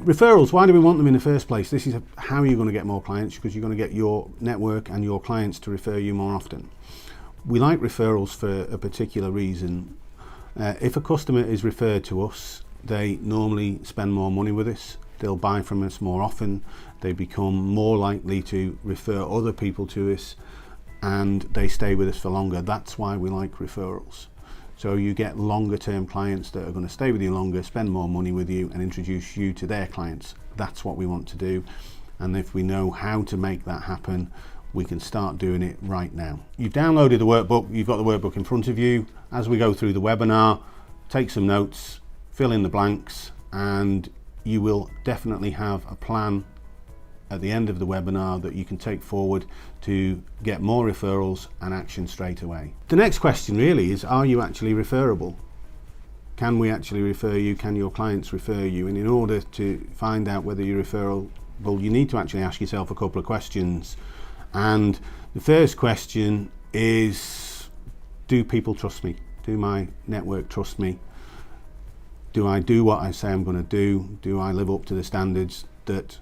Referrals, why do we want them in the first place? This is how you're going to get more clients, because you're going to get your network and your clients to refer you more often. We like referrals for a particular reason. If a customer is referred to us, they normally spend more money with us, they'll buy from us more often, they become more likely to refer other people to us, and they stay with us for longer. That's why we like referrals. So you get longer term clients that are going to stay with you longer, spend more money with you, and introduce you to their clients. That's what we want to do. And if we know how to make that happen, we can start doing it right now. You've downloaded the workbook, you've got the workbook in front of you. As we go through the webinar, take some notes, fill in the blanks, and you will definitely have a plan at the end of the webinar that you can take forward to get more referrals and action straight away. The next question really is, are you actually referable? Can we actually refer you? Can your clients refer you? And in order to find out whether you're referable, you need to actually ask yourself a couple of questions. And the first question is, do people trust me? Do my network trust me? Do I do what I say I'm going to do? Do I live up to the standards that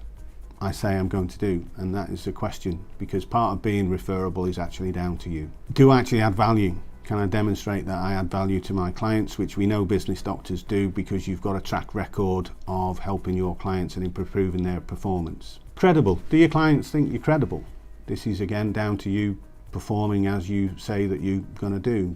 I say I'm going to do? And that is the question, because part of being referable is actually down to you. Do I actually add value? Can I demonstrate that I add value to my clients, which we know business doctors do, because you've got a track record of helping your clients and improving their performance. Credible. Do your clients think you're credible? This is again down to you performing as you say that you're going to do.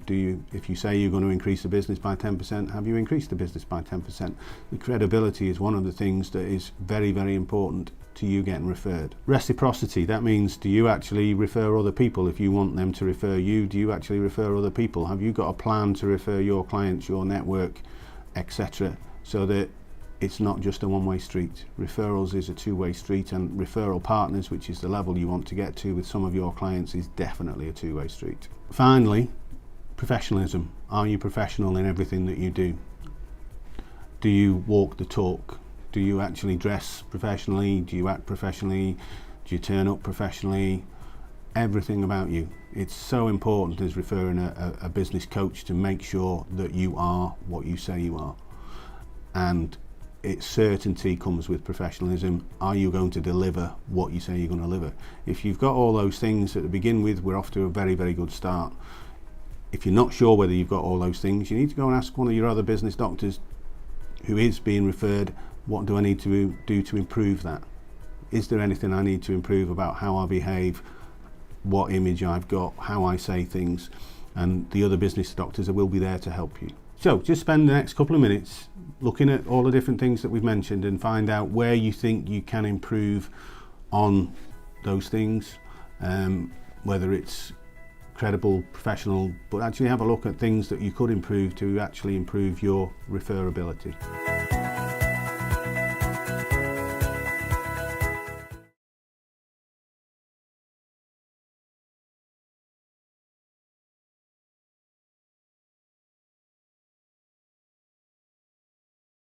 If you say you're going to increase the business by 10%, have you increased the business by 10%? The credibility is one of the things that is very, very important to you getting referred. Reciprocity, that means, do you actually refer other people? If you want them to refer you, do you actually refer other people? Have you got a plan to refer your clients, your network, etc., so that it's not just a one-way street? Referrals is a two-way street, and referral partners, which is the level you want to get to with some of your clients, is definitely a two-way street. Finally, professionalism. Are you professional in everything that you do? Do you walk the talk? Do you actually dress professionally? Do you act professionally? Do you turn up professionally? Everything about you. It's so important as referring a business coach to make sure that you are what you say you are. And its certainty comes with professionalism. Are you going to deliver what you say you're going to deliver? If you've got all those things at the begin with, we're off to a very, very good start. If you're not sure whether you've got all those things, you need to go and ask one of your other business doctors who is being referred, what do I need to do to improve that? Is there anything I need to improve about how I behave, what image I've got, how I say things? And the other business doctors will be there to help you. So just spend the next couple of minutes looking at all the different things that we've mentioned and find out where you think you can improve on those things, whether it's credible, professional, but actually have a look at things that you could improve to actually improve your referability.